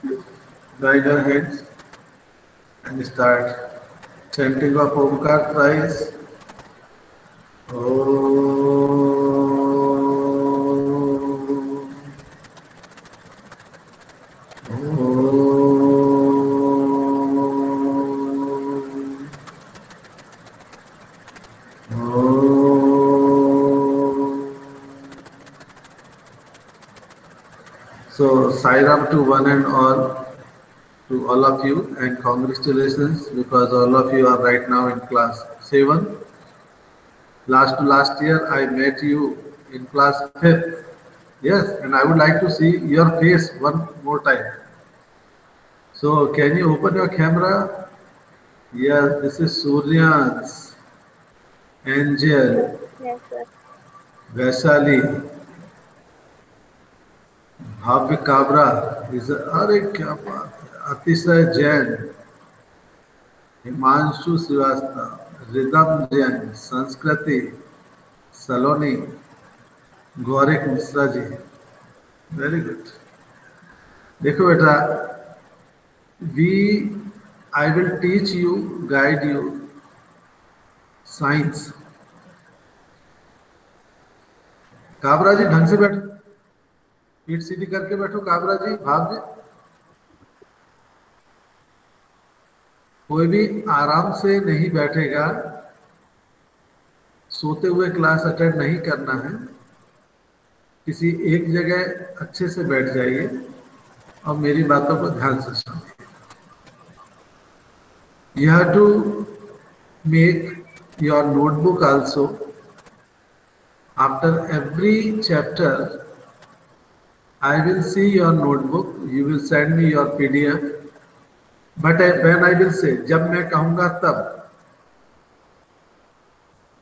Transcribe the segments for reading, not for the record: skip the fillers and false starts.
Guide your heads and start chanting of Omkar thrice. Om. So, Sai Ram to one and all, to all of you, and congratulations because all of you are right now in class 7. Last to last year, I met you in class 5th. Yes, and I would like to see your face one more time. So, can you open your camera? Yes, this is Surya's, Angel, Yes, sir. Vaishali, Bhavya Kabra, is अरे क्या बात है, Atishay Jain, Himanshu Srivastava, Ridham Jain, Sanskriti, Saloni, Gaurik Mishra ji, very good. देखो बेटा, we I will teach you, guide you science. Kabra ji ढंग से बैठो, पीठ सीधी करके बैठो काबरा जी, भाव जी। कोई भी आराम से नहीं बैठेगा, सोते हुए क्लास अटेंड नहीं करना है। किसी एक जगह अच्छे से बैठ जाइए और मेरी बातों को ध्यान से सुनिए। You have to make your notebook also. After every chapter, I will see your notebook. You will send me your PDF. But when I will say, जब मैं कहूँगा तब,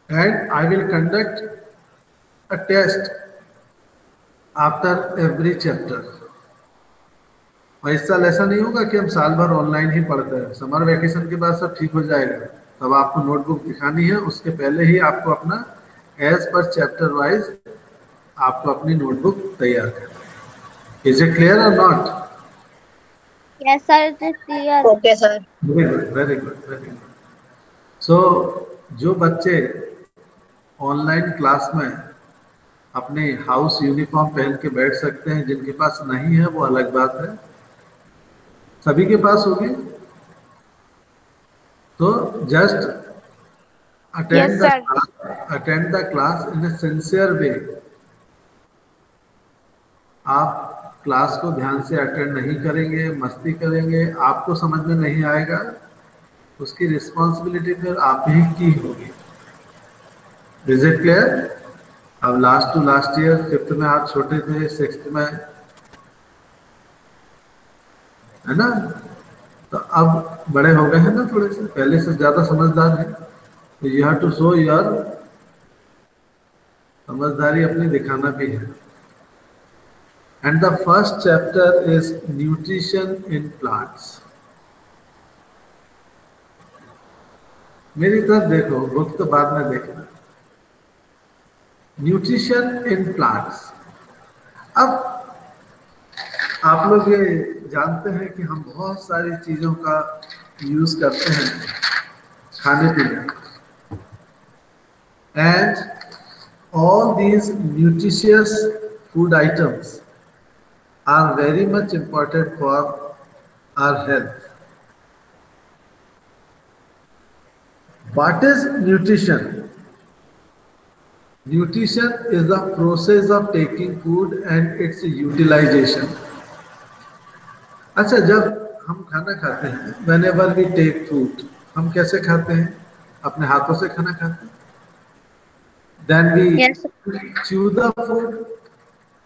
and I will conduct a test after every chapter. और इस साल ऐसा नहीं होगा कि हम साल भर ऑनलाइन ही पढ़ते हैं। समर वैकेशन के बाद सब ठीक हो जाएगा। तब आपको नोटबुक दिखानी है, उसके पहले ही आपको अपना एज पर चैप्टर वाइज आपको अपनी नोटबुक तैयार करनी है। इज इट क्लियर और not? Yes, sir. It is clear. Okay, sir. Very good, very good, very good. So जो बच्चे ऑनलाइन क्लास में अपने हाउस यूनिफॉर्म पहन के बैठ सकते हैं, जिनके पास नहीं है वो अलग बात है। सभी के पास होगी, तो just Yes, sir. attend the class in a sincere way। आप क्लास को ध्यान से अटेंड नहीं करेंगे, मस्ती करेंगे, आपको समझ में नहीं आएगा, उसकी रिस्पॉन्सिबिलिटी फिर आप ही की होगी। Is it clear? अब last to last year 5th में आप छोटे थे, 6th में, है ना? तो अब बड़े हो गए हैं ना, थोड़े से पहले से ज्यादा समझदार हैं। तो you have to show your समझदारी अपनी दिखाना भी है। And the first chapter is nutrition in plants. मेरी तरफ देखो, बुक तो बाद में देखना। Nutrition in plants. अब आप लोग ये जानते हैं कि हम बहुत सारी चीजों का यूज करते हैं खाने पीने, and all these nutritious food items are very much important for our health. What is nutrition? Nutrition is the process of taking food and its utilization. अच्छा, जब हम खाना खाते हैं, whenever we take food, हम कैसे खाते हैं? अपने हाथों से खाना खाते हैं। Then we Yes, chew the food.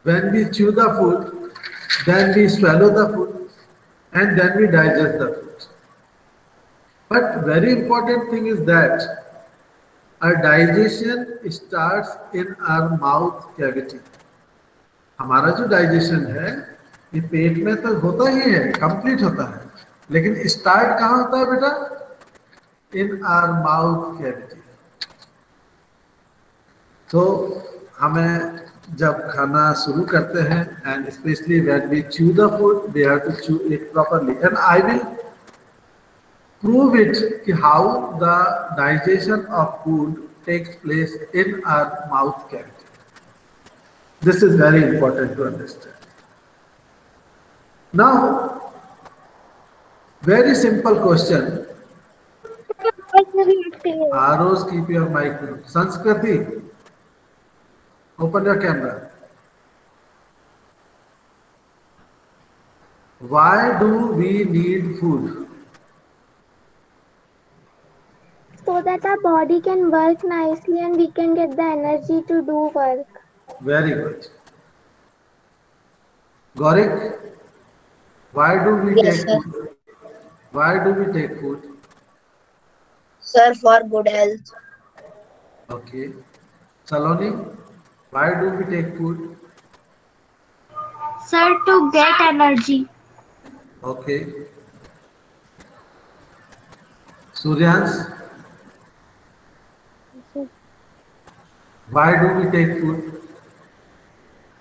When we chew the food, then we swallow the food, and then we digest the food. But very important thing is that our digestion starts in our mouth cavity. हमारा जो digestion है ये पेट में तो होता ही है, complete होता है, लेकिन स्टार्ट कहाँ होता है बेटा? In our mouth cavity. तो हमें जब खाना शुरू करते हैं and specially when we chew the food we have to chew it properly and I will prove it कि how the digestion of food takes place in our mouth cavity. This is very important to understand. Now, very simple question. Aros, keep your mic on. Sanskriti, open your camera. Why do we need food? So that our body can work nicely and we can get the energy to do work. Very good. Gorik, why do we Yes, take sir. food? Why do we take food? Sir, for good health. Okay. Saloni, why do we take food? Sir, to get energy. Okay. Suryansh, why do we take food?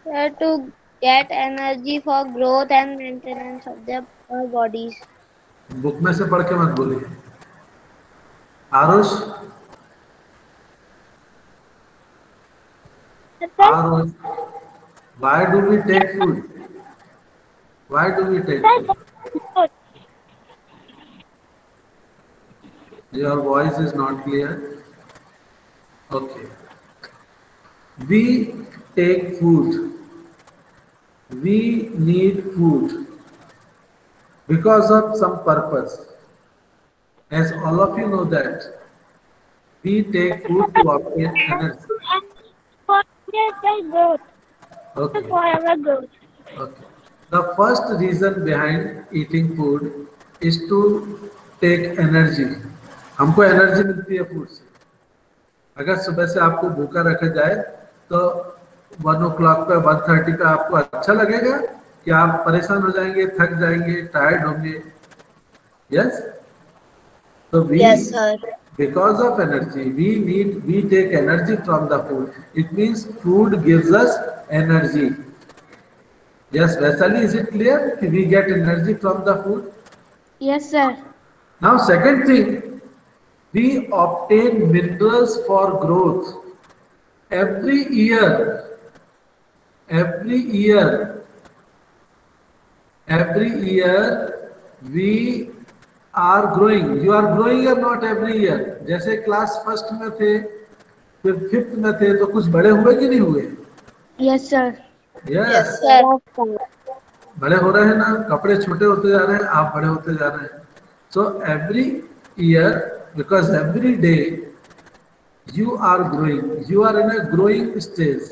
Sir, to get energy for growth and maintenance of our bodies. Book में से पढ़ के मत बोलिए. Aarush, Arush, why do we take food? Why do we take food? Your voice is not clear. Okay. We take food. We need food because of some purpose. As all of you know that we take food to obtain energy. For their growth. Okay. For our growth. Okay. The first reason behind eating food is to take energy. हमको energy मिलती है food से. अगर सुबह से आपको भूखा रखा जाए तो 1 o'clock पे 1:30 पे आपको अच्छा लगेगा कि आप परेशान हो जाएंगे, थक जाएंगे, टायर्ड होंगे. यस. तो we Yes, sir. because of energy we take energy from the food. It means food gives us energy. Yes, Vaisali, is it clear? We get energy from the food. Yes, sir. Now, second thing, we obtain minerals for growth. Every year, every year, every year, we are growing. You are growing or not every year? जैसे class first में थे, फिर fifth में थे, तो कुछ बड़े हुए कि नहीं हुए? Yes, sir. Yes. Yes, sir. बड़े हो रहे हैं ना, कपड़े छोटे होते जा रहे हैं, आप बड़े होते जा रहे हैं. So every year, because every day you are growing, you are in a growing stage.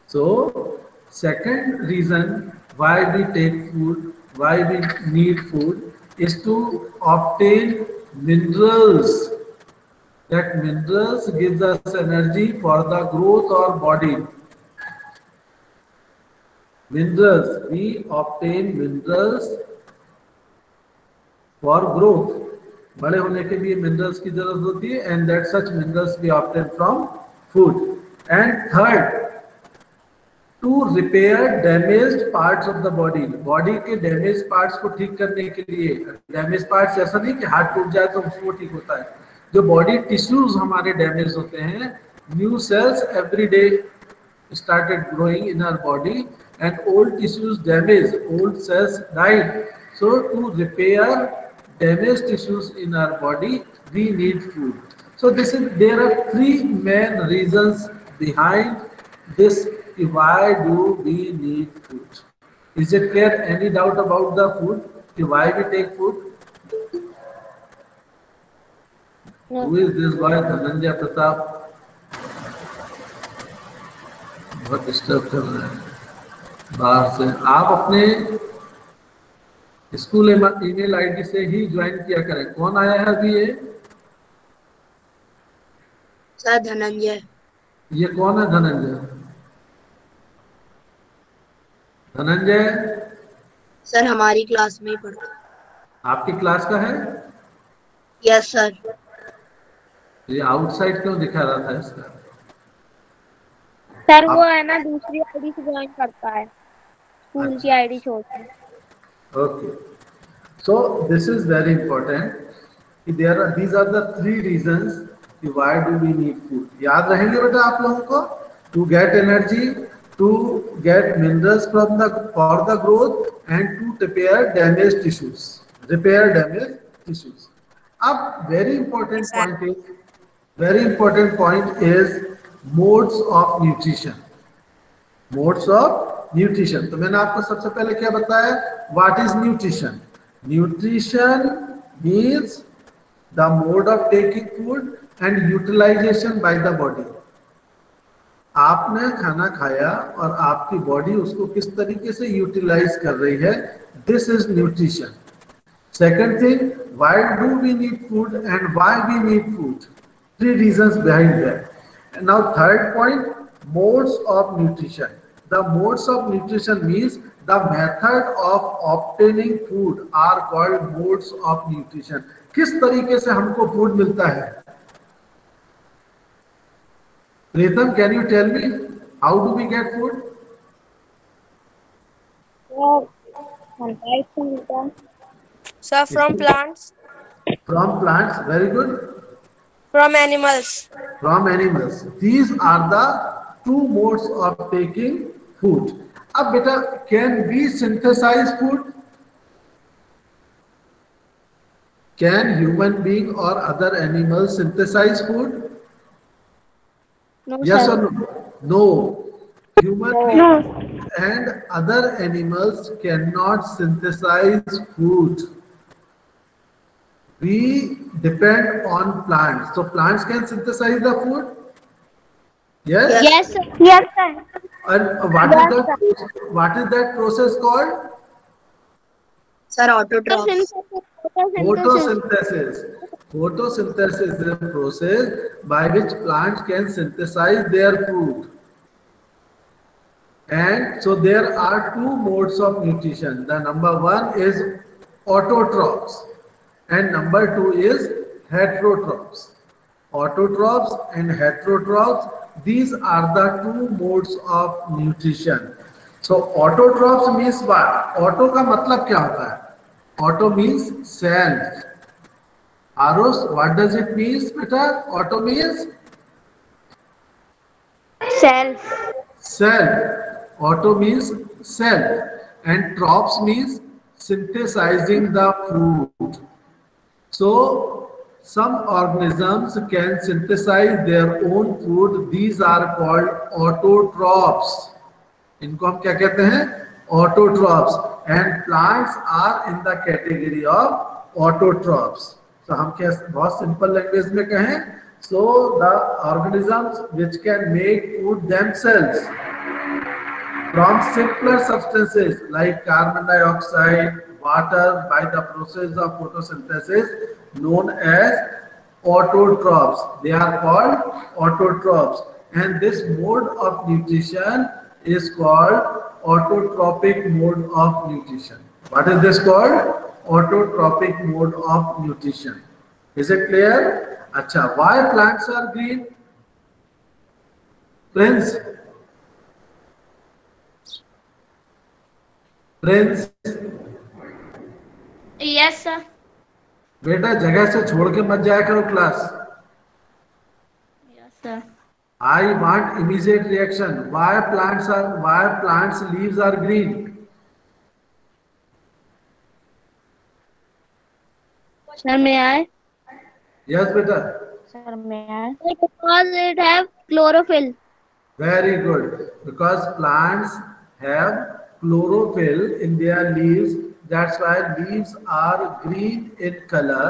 So second reason why we take food, why we need food, is to obtain minerals. That minerals gives us energy for the growth of body. Minerals, we obtain minerals for growth. बड़े होने के लिए minerals की जरूरत होती है and that such minerals we obtain from food. And third, to repair damaged parts of the body. Body के damage parts को ठीक करने के लिए. डैमेज पार्ट्स ऐसा नहीं कि हाथ टूट जाए तो उसको ठीक होता है. जो बॉडी टिश्यूज हमारे डैमेज होते हैं, new sales every day started growing in our body and old tissues damaged, old cells died. So to repair damaged tissues in our body, we need food. So this is, there are three main reasons behind this. Why do we need food? Is it clear? Any doubt about the food? Why we take food? No. Who is this boy? Dhananjay Pratap. बहुत disturb कर रहे हैं बाहर से. आप अपने school email ID से ही join किया करें. कौन आया है अभी? सर धनंजय. ये कौन है धनंजय? धनंजय सर हमारी क्लास में ही पढ़ता. आपकी क्लास का है? Yes sir. ये आउटसाइड क्यों दिखा रहा था इसका? सर वो है ना दूसरी आईडी से ज्वाइन करता है, स्कूल की आईडी छोड़ के। Okay. So this is very important. These are the three reasons why do we need food. याद रहेंगे बेटा आप लोगों को? To get energy, to get minerals from the for the growth, and to repair damaged tissues. Repair damaged tissues. अब very important point is modes of nutrition. Modes of nutrition. तो मैंने आपको सबसे पहले क्या बताया, what is nutrition? Nutrition means the mode of taking food and utilisation by the body. आपने खाना खाया और आपकी बॉडी उसको किस तरीके से यूटिलाइज कर रही है, this is nutrition. Second thing, why do we need food and why we need food, three reasons behind that. And now third point, modes of nutrition. The modes of nutrition means the method of obtaining food are called modes of nutrition. किस तरीके से हमको food मिलता है? प्रीतम, can you tell me how do we get food? Sir, from plants. From plants, very good. From animals. From animals. These are the two modes of taking food. अब बेटा, can we synthesize food? Can human being or other animals synthesize food? No, Yes sir. or no? No. Human beings and other animals cannot synthesize food. We depend on plants. So plants can synthesize the food? Yes? Yes, sir. Yes, sir. And what is that process called? Sir, autotrophs. Photosynthesis. Photosynthesis is a process by which plants can synthesize their food. And so there are two modes of nutrition. The number one is autotrophs and number two is heterotrophs. Autotrophs and heterotrophs, these are the two modes of nutrition. So autotrophs means what? Auto का मतलब क्या होता है? Auto means self. Aros, what does it mean, beta? Auto means Self. self. Auto means self, and trophs means synthesizing the food. So some organisms can synthesize their own food. These are called autotrophs. इनको हम क्या कहते हैं? Autotrophs. And plants are in the category of autotrophs. So हम क्या बहुत simple language में कहें, so the organisms which can make food themselves from simpler substances like carbon dioxide, water by the process of photosynthesis known as autotrophs. They are called autotrophs, and this mode of nutrition is called autotrophic mode of nutrition. What is this called? Autotrophic mode of nutrition. Is it clear? Acha, why plants are green? Friends? Friends? Yes, sir. बेटा जगह से छोड़ के मत जाया करो class. Yes, sir. I want immediate reaction. Why plants leaves are green? Sir, may I? Yes, beta. Sir, may I? Because it have chlorophyll. Very good. Because plants have chlorophyll in their leaves. That's why leaves are green in color,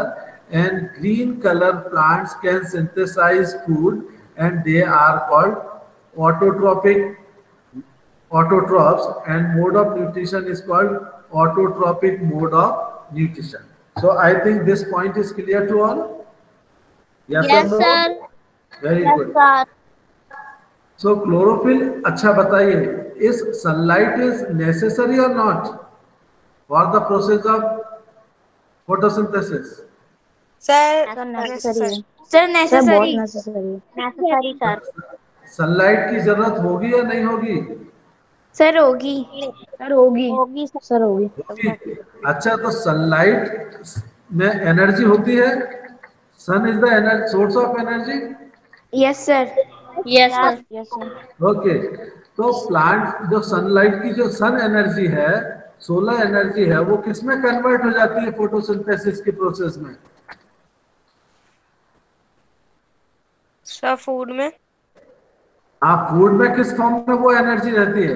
and green color plants can synthesize food, and they are called autotrophs, and mode of nutrition is called autotrophic mode of nutrition. So I think this point is clear to all. Yes, Yes, or no? sir. Very Yes, good. sir. So chlorophyll, अच्छा बताइए, is sunlight is necessary or not for the process of photosynthesis? Sir, Sir, necessary. Sir, necessary. necessary. Necessary, sir. Sunlight की जरूरत होगी या नहीं होगी? Sir होगी। Sir होगी। होगी सर। सर होगी। होगी। अच्छा, तो सनलाइट में एनर्जी होती है। Sun is the energy, source of energy. Yes sir. Yes yes sir. Yes sir. Okay, तो प्लांट जो सनलाइट की जो सन एनर्जी है, सोलर एनर्जी है, वो किस में कन्वर्ट हो जाती है फोटोसिंथेसिस के प्रोसेस में? सर फूड में। हाँ, फूड में किस फॉर्म में वो एनर्जी रहती है?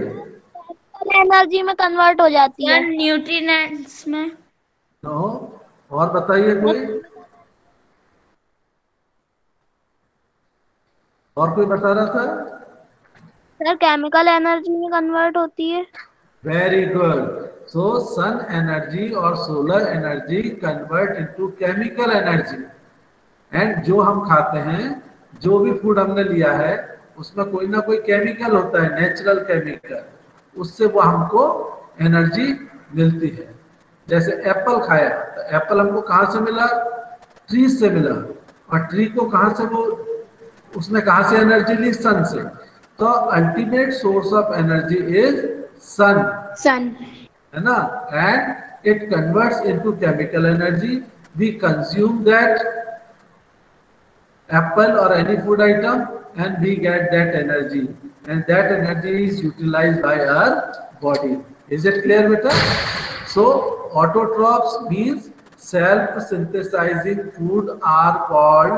एनर्जी में कन्वर्ट हो जाती है। सर न्यूट्रिएंट्स में। नो, और बताइए कोई, और कोई बता रहा था? सर केमिकल एनर्जी में कन्वर्ट होती है। Very good. So sun energy और solar energy convert into chemical energy. And जो हम खाते हैं, जो भी फूड हमने लिया है, उसमें कोई ना कोई केमिकल होता है, नेचुरल केमिकल, उससे वो हमको एनर्जी मिलती है। जैसे एप्पल खाया, तो एप्पल हमको कहाँ से मिला? ट्री से मिला। और ट्री को कहाँ से वो, उसने कहाँ से एनर्जी ली? सन से। तो ultimate source of energy is sun, sun. है ना? And it converts into chemical energy. We consume that apple or any food item, and we get that energy, and that energy is utilized by our body. Is it clear, beta? So autotrophs means self synthesizing food are called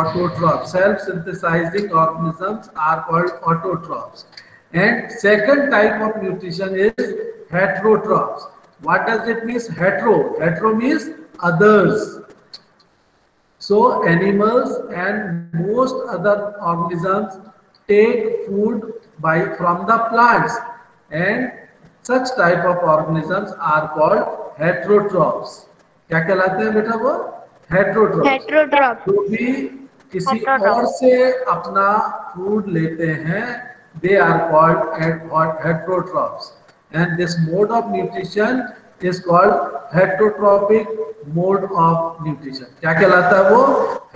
autotrophs. Self synthesizing organisms are called autotrophs. And second type of nutrition is heterotrophs. What does it mean? Hetero means others. So animals and most other organisms take food from the plants, and such type of organisms are called heterotrophs. क्या कहलाते हैं बेटा वो? Heterotrophs. Heterotroph. जो भी किसी और से अपना फूड लेते हैं, they are called heterotrophs. And this mode of nutrition is called heterotrophic mode of nutrition. क्या कहलाता है वो?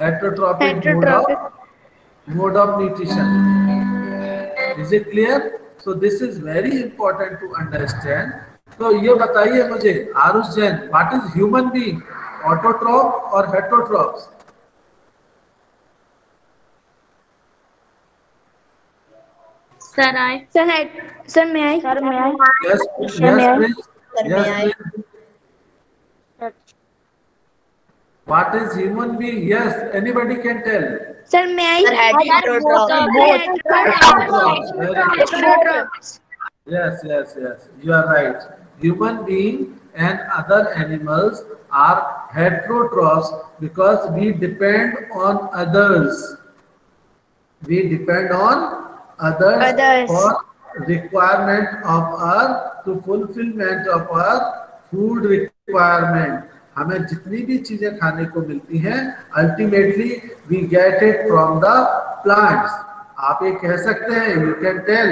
Heterotrophic mode of nutrition. Is it clear? So this is very important to understand. तो ये बताइए मुझे Aarush Jain, what is human being? Autotroph or heterotrophs? Sir आए। Sir मैं आई। सर मैं आई। Yes, yes, please. Yes, please. What is human being? Yes, anybody can tell. Sir मैं आई। Yes, yes, yes. You are right. Human being and other animals are heterotrophs because we depend on others. We depend on others for requirement of our, to fulfillment of our food requirement. हमें जितनी भी चीजें खाने को मिलती हैं, ultimately we get it from the plants. आप ये कह सकते हैं, यू कैन टेल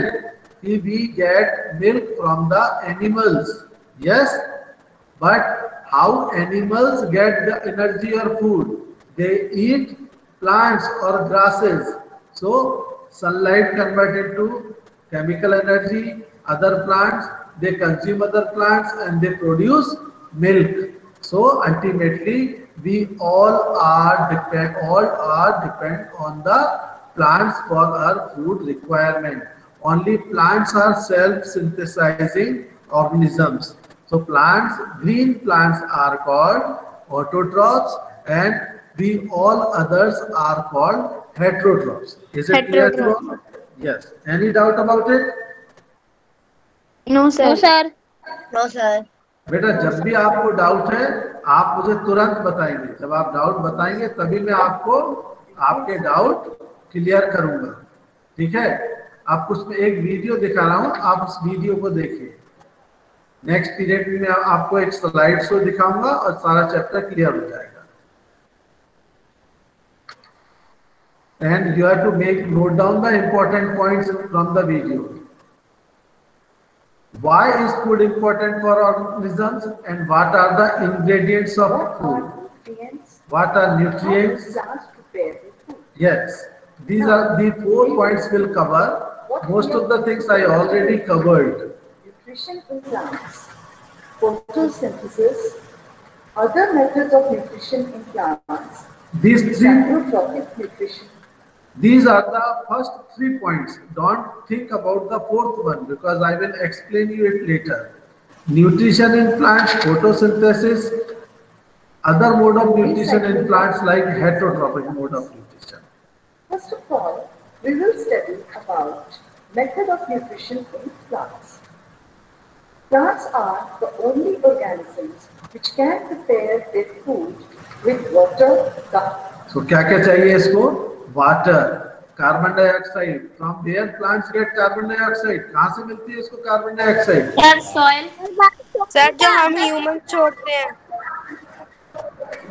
कि we get milk from the animals. Yes, but how animals get the energy और food? They eat plants or grasses. So sunlight converted to chemical energy. Other plants, they consume other plants and they produce milk. So ultimately we all depend on the plants for our food requirement. Only plants are self-synthesizing organisms. So plants, green plants are called autotrophs, and we all others are called heterotrophs. Is it clear to all? Yes. Any doubt about it? No no sir. Sir. No sir. बेटा, जब भी आपको doubt है, आप मुझे तुरंत बताएंगे. जब आप डाउट बताएंगे तभी मैं आपको आपके डाउट क्लियर करूंगा. ठीक है? आपको उसमें एक वीडियो दिखा रहा हूं, आप उस वीडियो को देखिए. नेक्स्ट पीरियड में मैं आपको एक स्लाइड शो दिखाऊंगा और सारा चैप्टर क्लियर हो जाएगा. And you have to note down the important points from the video. Why is food important for organisms, and what are the ingredients of food? What are nutrients? Yes, These are the 4 points will cover. Most of the things I already covered. Nutrition in plants, photosynthesis, other methods of nutrition in plants, These three, saprotrophic nutrition. these are the first 3 points. Don't think about the fourth one because I will explain you it later. Nutrition in plants, photosynthesis, other mode of nutrition in plants like heterotrophic mode of nutrition. First of all, we will study about method of nutrition in plants. Plants are the only organisms which can prepare their food with water, So क्या क्या चाहिए इसको? Water, carbon dioxide. From where plants get carbon dioxide? कहाँ से मिलती है इसको carbon dioxide? soil. Sir जो हम ह्यूमन छोड़ते हैं।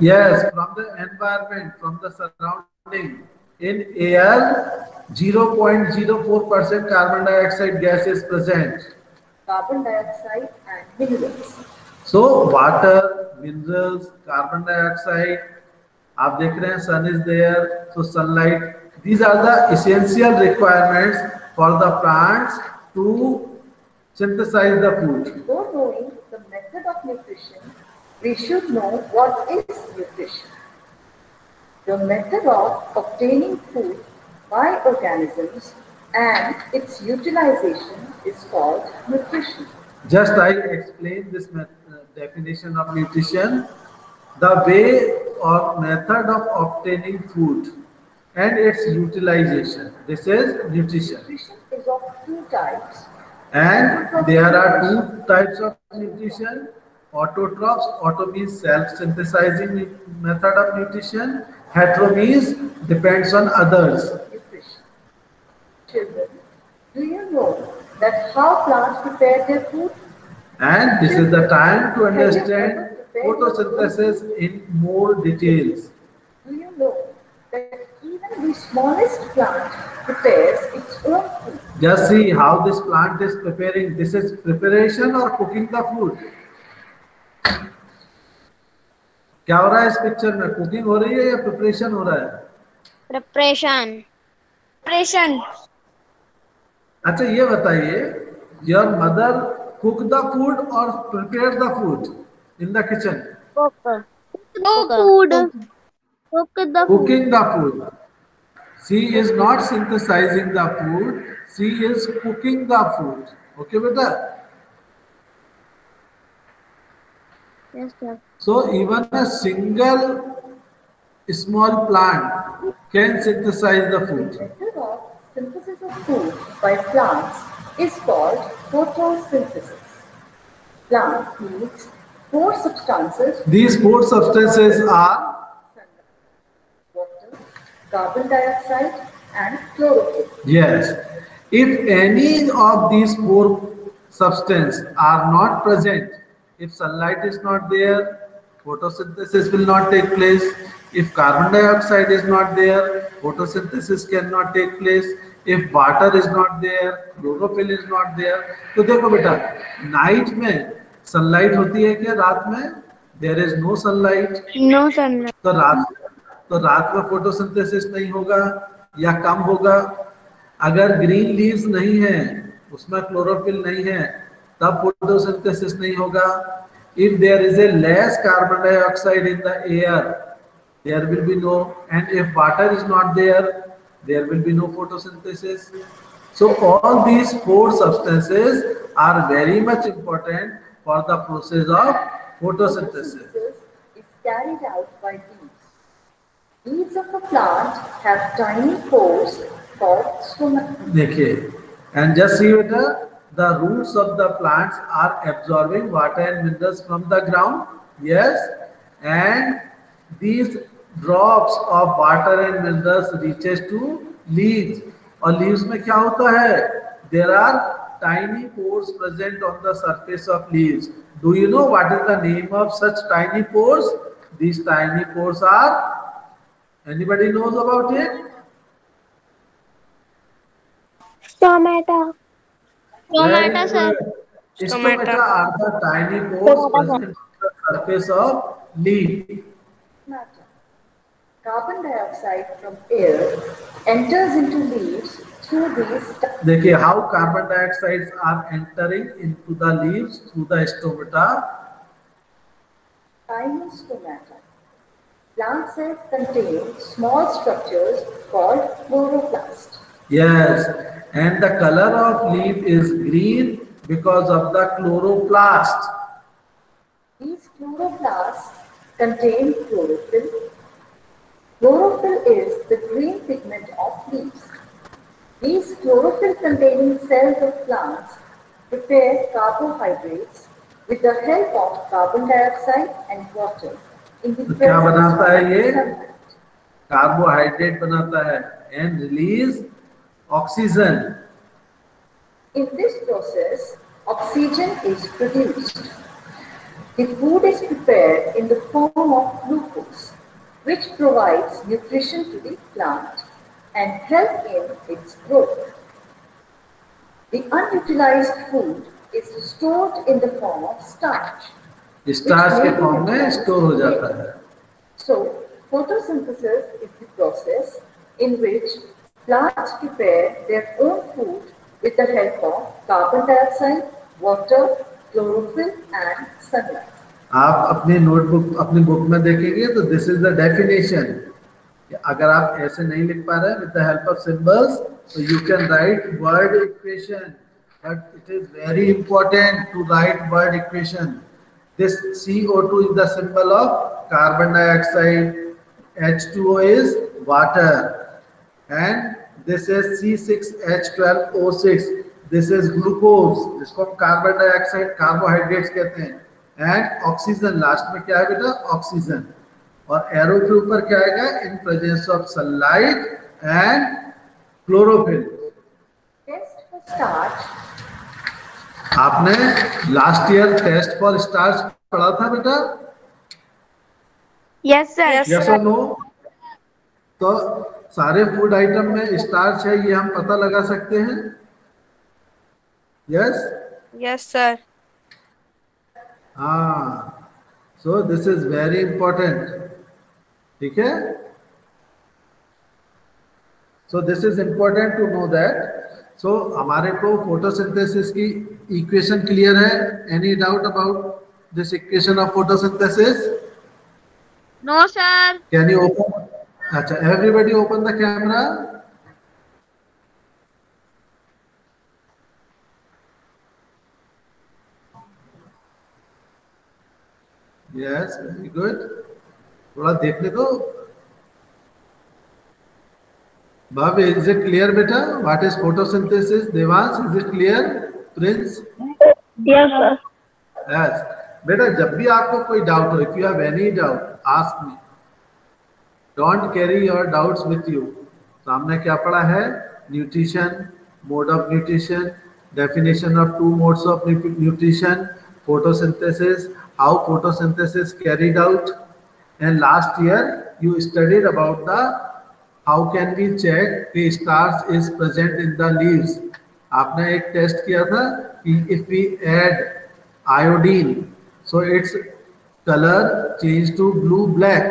Yes, from the environment, from the surrounding. In air, 0.04% carbon dioxide gas is present. carbon dioxide and minerals. So water, minerals, carbon dioxide. आप देख रहे हैं sun is there, so sunlight. These are the essential requirements for the plants to synthesize the food. Before knowing the method of nutrition, we should know what is nutrition. The method of obtaining food by organisms and its utilization is called nutrition. Just I explain this definition of nutrition, the way or method of obtaining food and its utilization. This is nutrition. Nutrition is of two types. And there are two types of nutrition. Autotrophs, auto means self-synthesizing method of nutrition. Hetero means depends on others. Nutrition. Children, do you know that how plants prepare their food? And this is the time to understand photosynthesis in more details. Do you know that even the smallest plant prepares its own food? Just see how this plant is preparing. This is preparation or cooking the food. क्या हो रहा है इस picture में? Cooking हो रही है या प्रिपरेशन हो रहा है? Preparation. अच्छा ये बताइए, your mother cook the food or prepare the food in the kitchen? Cook food. Cook the food. Cooking the food. She is not synthesizing the food. She is cooking the food. Okay, beta? Yes, sir. So even a single small plant can synthesize the food. The method of synthesis of food by plants is called photosynthesis. Plant needs four substances: These four substances are water, carbon dioxide, and chlorophyll. yes. If any of these four substances are not present, if sunlight is not there, photosynthesis will not take place. If carbon dioxide is not there, photosynthesis cannot take place. If water is not there, chlorophyll is not there. तो देखो बेटा, night में sunlight होती है क्या? रात में there is no sunlight. No sunlight. तो रात में फोटोसिंथेसिस नहीं होगा या कम होगा. अगर ग्रीन लीव्स नहीं है, उसमें क्लोरोफिल नहीं है, तब फोटोसिंथेसिस नहीं होगा. If there is a less carbon dioxide in the air, there will be no, and if water is not there, there will be no photosynthesis. So all these four substances are very much important for the process of photosynthesis. Photosynthesis is carried out by leaves. Leaves of a plant have tiny pores called stomata. देखिए, and just see whether the roots of the plants are absorbing water and minerals from the ground. Yes, and these drops of water and minerals reaches to leaves. और leaves में क्या होता है? There are tiny pores present on the surface of leaves. Do you know what is the name of such tiny pores? These tiny pores are, anybody knows about it? Tomato. Very Tomato, sir. good. Stomata are the tiny pores present on the surface of leaf. Carbon dioxide from air enters into leaves through these देखिए how carbon dioxides are entering into the leaves through the stomata. tiny stomata. Plant cells contain small structures called chloroplast. Yes, and the color of leaf is green because of the chloroplast. These chloroplasts contain chlorophyll. Chlorophyll is the green pigment of leaves. These chlorophyll-containing cells of plants prepare carbohydrates with the help of carbon dioxide and water in the तो क्या बनाता है ये? presence of sunlight. Carbohydrate बनाता है and release oxygen. In this process, oxygen is produced. The food is prepared in the form of glucose, which provides nutrition to the plant and help in its growth. The unutilized food is stored in the form of starch. Starch के form में store हो जाता है. So, photosynthesis is the process in which plants prepare their own food with the help of carbon dioxide, water, chlorophyll and sunlight. आप अपने notebook अपनी book में देखेंगे तो दिस इज द डेफिनेशन. अगर आप ऐसे नहीं लिख पा रहे with the help of symbols तो you can write word equation, but it is very important to write word equation. This CO2 is the symbol of carbon dioxide, H2O is water, and this is C6H12O6. This is glucose, जिसको हम carbon dioxide carbohydrates कहते हैं. And oxygen last में क्या है बेटा? Oxygen. और arrow के ऊपर क्या आएगा? In presence of sunlight and chlorophyll. Test for starch. आपने last year test for starch पढ़ा था बेटा? Yes, sir. यस और नो? तो सारे फूड आइटम में स्टार्च है ये हम पता लगा सकते हैं. यस. Yes sir. हाँ, so this is very important. ठीक है. So this is important to know that. So हमारे को फोटोसिंथेसिस की इक्वेशन क्लियर है? Any doubt about this equation of photosynthesis? No, sir. Can you open? अच्छा, everybody open the camera. Yes, very good. थोड़ा देखने दो. Bhav, is it clear beta? What is photosynthesis? Devans, is it clear? Prince? Yes, sir. Yes. बेटा जब भी आपको कोई doubt हो, if you have any doubt, ask me. Don't carry your doubts with you. तो हमने क्या पढ़ा है? Nutrition, mode of nutrition, definition of two modes of nutrition, photosynthesis, how photosynthesis carried out, and last year you studied about the how can we check the starch is present in the leaves. आपने एक test किया था कि if we add iodine, so its color change to blue black.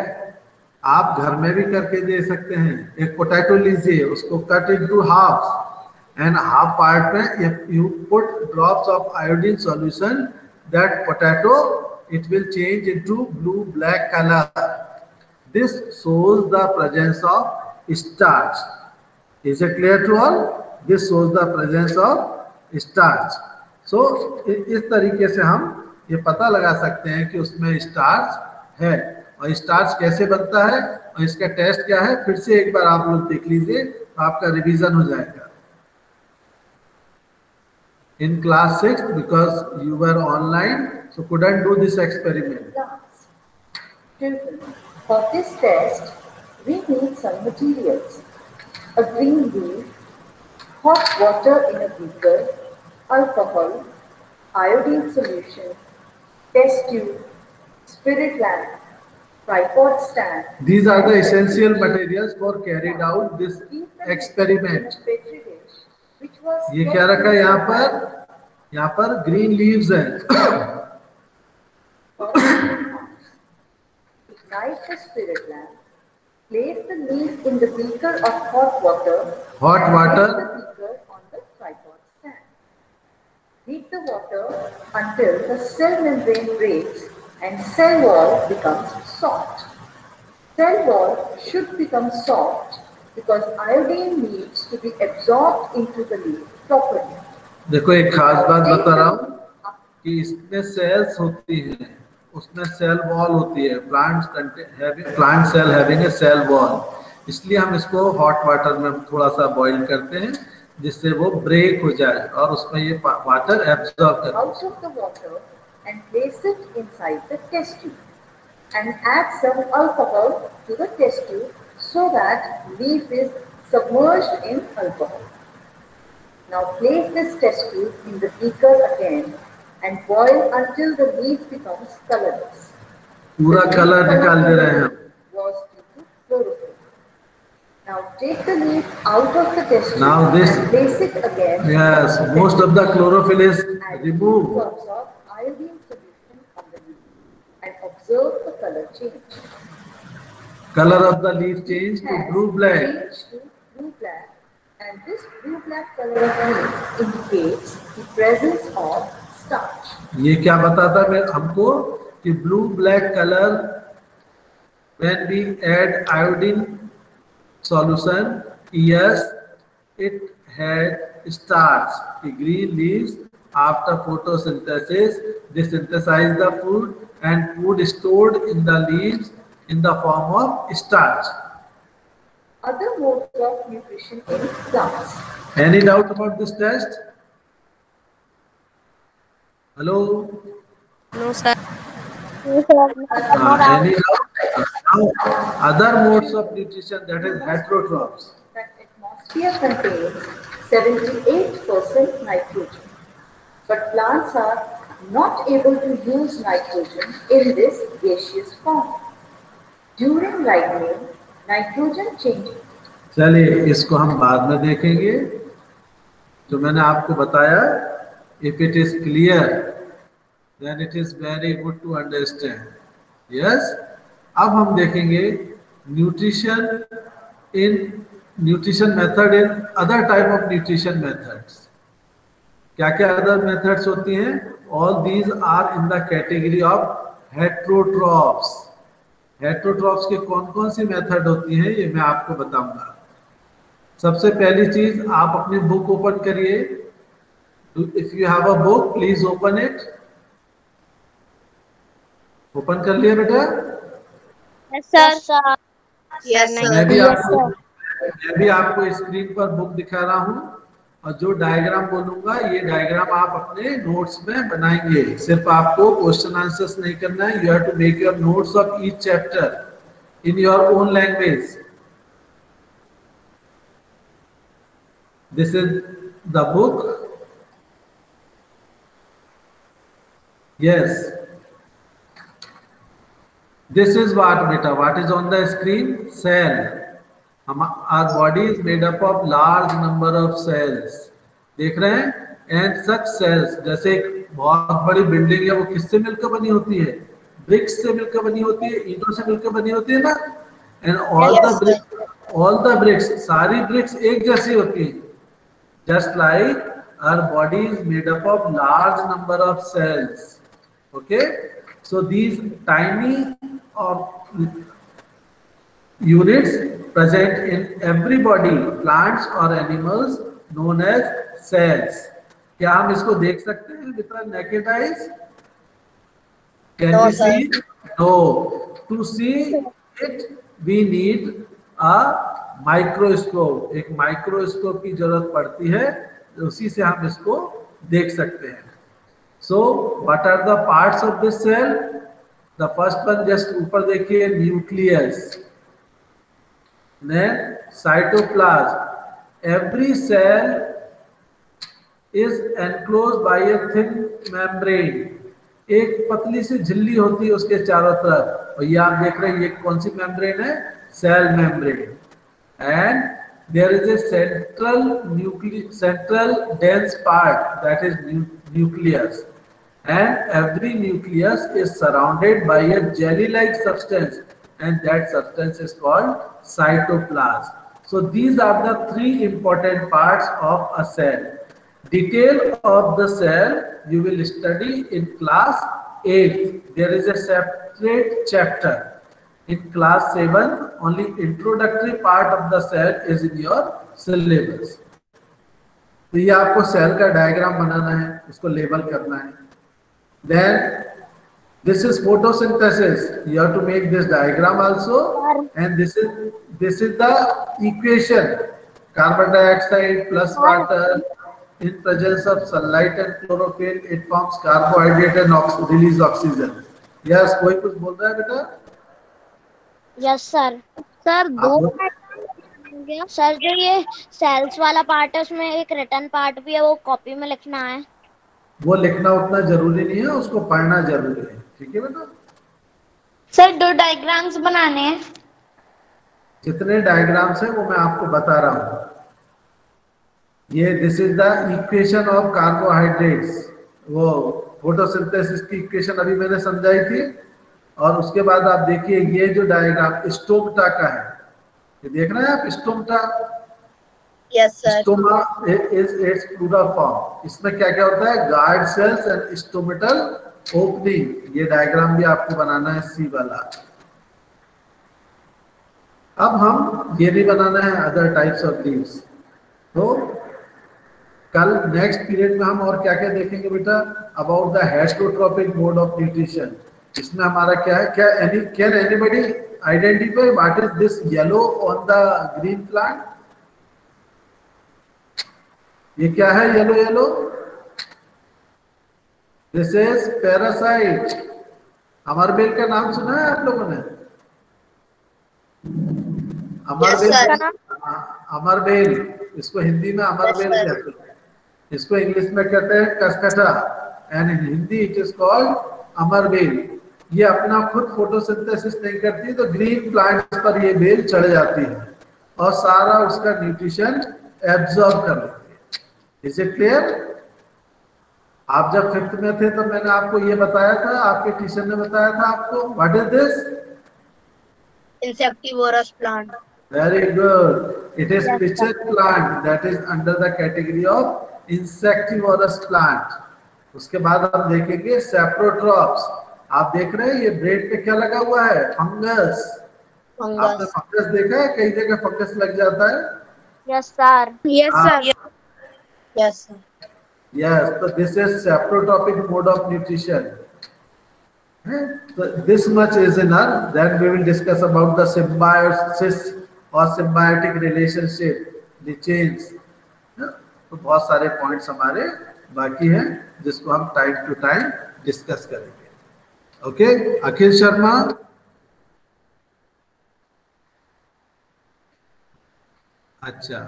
आप घर में भी करके दे सकते हैं. एक पोटैटो लीजिए, उसको cut into half and half part में if you put drops of iodine solution, that potato it will change into blue black color. This shows the presence of starch. Is it clear to all? This shows the presence of starch. So इस तरीके से हम ये पता लगा सकते हैं कि उसमें स्टार्च है. और स्टार्च कैसे बनता है और इसका टेस्ट क्या है, फिर से एक बार आप लोग देख लीजिए तो आपका रिवीजन हो जाएगा. In class 6 because you were online, so couldn't do this experiment. Children, for this test, we need some materials. A green leaf, hot water in a beaker, alcohol, iodine solution, test tube, spirit lamp, tripod stand. These are the essential materials for carried out this experiment. Petri dish, which was ये क्या रखा है यहाँ पर? यहाँ पर green leaves हैं. ignite the spirit lamp, Place the leaf in the beaker of hot water. Hot and water. Place the beaker on the tripod stand. Heat the water until the cell membrane breaks and cell wall becomes soft. Cell wall should become soft because iodine needs to be absorbed into the leaf properly. देखो एक खास बात बता रहा हूँ कि इसमें sales होती हैं, उसमें सेल वॉल होती है, plant cell having a cell wall, इसलिए हम इसको हॉट वाटर में थोड़ा सा बॉईल करते हैं जिससे वो ब्रेक हो जाए और उसमें ये वाटर एब्जॉर्ब करे। Out of the water and place it inside the test tube and add some alcohol to the test tube so that leaf is submerged in alcohol. Now place this test tube in the beaker again and boil until the leaf becomes colorless. पूरा colour निकाल दे रहे हैं हम। Was due to chlorophyll. Now take the leaf out of the test tube Now this- and place it again. Yes, most of the chlorophyll is And removed. drops of iodine solution on the leaf and observe the color change. Color of the leaf change to Has blue black. changed to blue black, and this blue black color of leaf indicates the presence of starch. ये क्या बताता है हमको कि blue black colour when we add iodine solution, yes, it had starch. The green leaves after photosynthesis, they synthesize the food and food stored in the leaves in the form of starch. Other modes of nutrition in plants. Any doubt about this test? Hello? No, sir. Any doubt? Now, other modes of nutrition, that is heterotrophs. That atmosphere contains 78% nitrogen, but plants are not able to use nitrogen in this gaseous form. During ripening, nitrogen changes. चलिए इसको हम बाद में देखेंगे। जो मैंने आपको बताया, if it is clear, then it is very good to understand. Yes? अब हम देखेंगे nutrition method in other type of nutrition methods. क्या क्या other methods होती हैं? All these are in the category of heterotrophs. Heterotrophs के कौन कौन सी मेथड होती हैं ये मैं आपको बताऊंगा। सबसे पहली चीज, आप अपनी बुक ओपन करिए। If you have a book please open it. Open कर लिया बेटा? Yes, sir. Yes, sir. मैं भी आपको स्क्रीन पर बुक दिखा रहा हूँ और जो डायग्राम बोलूंगा ये डायग्राम आप अपने नोट्स में बनाएंगे। सिर्फ आपको क्वेश्चन आंसर्स नहीं करना है, you have to make your notes of each chapter in your own language. This is the book. Yes, this is what beta, what is on the screen? Cell. Our body is made up of large number of cells. देख रहे हैं? And such cells, जैसे एक बहुत बड़ी building है, वो किससे मिलकर बनी होती है? ब्रिक्स से मिलकर बनी होती है, ईंटों से मिलकर बनी होती है ना? And all the bricks, सारी bricks एक जैसी होती है। Just like our body is made up of large number of cells. Okay? So these tiny units present in every body, plants or animals, known as cells. क्या हम इसको देख सकते हैं with our naked eyes? Can No, we sir. see? No. To see it, we need a microscope. एक microscope की जरूरत पड़ती है, उसी से हम इसको देख सकते हैं। So, what are the parts of this cell? The first one, just ऊपर देखिए, nucleus, then cytoplasm. Every cell is enclosed by a thin membrane. एक पतली सी झिल्ली होती है उसके चारों तरफ, और ये आप देख रहे हैं ये कौन सी मेम्ब्रेन है? Cell membrane. And there is a central dense part, that is nucleus. And every nucleus is surrounded by a jelly-like substance and that substance is called cytoplasm. So these are the three important parts of a cell. Detail of the cell you will study in class 8. There is a separate chapter. In class 7, only introductory part of the cell is in your syllabus. तो ये आपको cell का diagram बनाना है, उसको label करना है. Then this is photosynthesis. You have to make this diagram also, and this is the equation. Carbon dioxide plus water in presence of sunlight and chlorophyll, it forms carbohydrate and release oxygen. Yes, कोई कुछ बोल रहा है बेटा? Yes sir. Sir दो हो गया sir. जो ये सेल्स वाला पार्ट है उसमें एक रिटन पार्ट भी है, वो कॉपी में लिखना है. वो लिखना उतना जरूरी नहीं है, उसको पढ़ना जरूरी है. ठीक है बेटा? सर 2 डायग्राम्स बनाने हैं. जितने डायग्राम्स हैं वो मैं आपको बता रहा हूँ. ये this is the equation of carbohydrates. वो फोटोसिंथेसिस की इक्वेशन अभी मैंने समझाई थी. और उसके बाद आप देखिए ये जो डायग्राम स्टोमटा का है, ये देख रहे हैं आप stomata. Yes sir. Stoma is its plural form. इसमें क्या क्या होता है? Guard cells and stomatal opening. ये डायग्राम भी आपको बनाना है सी वाला. अब हम ये भी बनाना है अदर टाइप्स ऑफ लीव्स. तो कल नेक्स्ट पीरियड में हम और क्या क्या देखेंगे बेटा? About the heterotrophic mode of nutrition. इसमें हमारा क्या है? क्या can anybody identify what is this yellow on the green plant? ये क्या है yellow yellow? This is parasite. अमरबेल का नाम सुना है आप लोगों ने? अमरबेल. अमरबेल, इसको हिंदी में अमरबेल कहते हैं, इसको इंग्लिश में कहते हैं cuscuta, and in Hindi it is called amarbel. ये अपना खुद फोटोसिंथेसिस नहीं करती, तो ग्रीन प्लांट्स पर ये बेल चढ़ जाती है और सारा उसका न्यूट्रिशन एब्जॉर्ब कर लेती है. Is it clear? आप जब 5th में थे तो मैंने आपको ये बताया था, आपके टीचर ने बताया था आपको. What is this? Insectivorous plant. Very good. It is pitcher plant that is under the category of insectivorous plant. उसके बाद हम देखेंगे saprotrophs. आप देख रहे हैं ये ब्रेड पे क्या लगा हुआ है? फंगस. आपने फंगस देखा है? कई जगह फंगस लग जाता है. Yes sir. Yes sir. Yes sir. Yes, so this is saprotrophic mode of nutrition. So this much is enough. Then we will discuss about the symbiosis or symbiotic relationship, the chains. तो बहुत सारे points हमारे बाकी हैं जिसको हम time to time discuss करेंगे. Okay, Akhil Sharma. अच्छा,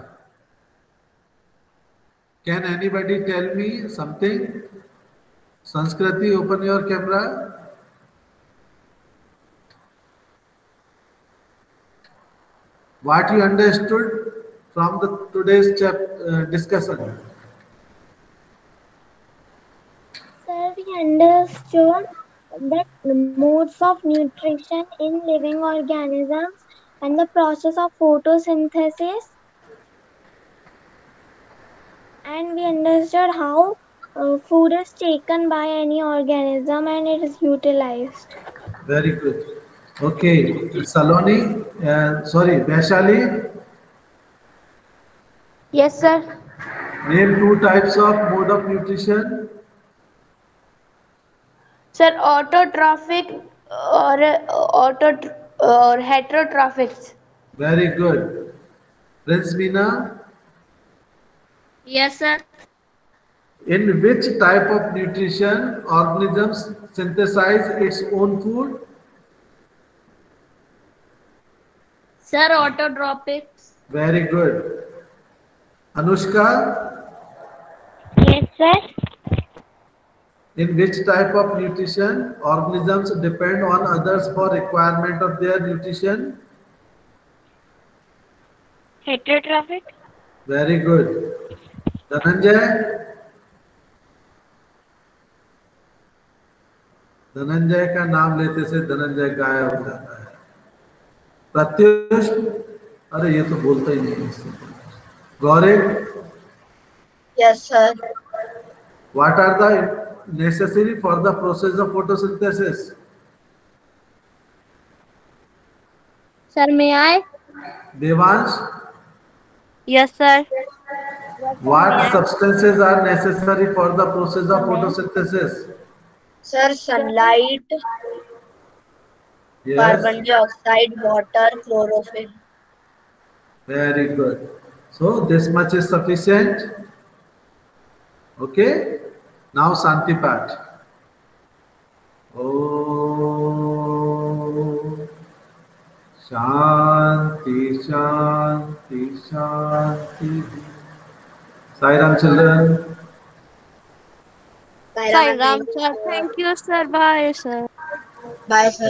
can anybody tell me something? Sanskriti, open your camera. What you understood from the today's discussion? Sir, we understood that modes of nutrition in living organisms and the process of photosynthesis, and we understood how food is taken by any organism and it is utilized. Very good. Okay, Saloni, sorry, Vaishali. Yes sir. Name 2 types of mode of nutrition. Sir, autotrophic or heterotrophics. Very good. Prince Meena. Yes sir. In which type of nutrition organisms synthesize its own food? Sir, autotropics. Very good. Anushka. Yes, sir. In which type of nutrition organisms depend on others for requirement of their nutrition? Heterotrophic. Very good. Dhananjay. Dhananjay का नाम लेते से धनंजय गायब हो जाता है. प्रत्युष, अरे ये तो बोलता ही नहीं है। गौरव, Yes, sir. what are the necessary for the process of photosynthesis? Sir, may I? Devansh, Yes, sir. what substances are necessary for the process of photosynthesis? Sir, sunlight, Yes, carbon dioxide, water, chlorophyll. very good. So this much is sufficient. Okay. Now Santi Pat. Oh, Shanti, Shanti, Shanti. Sai Ram children. Sai Ram, sir. Thank you, sir. Bye, sir. Bye, sir.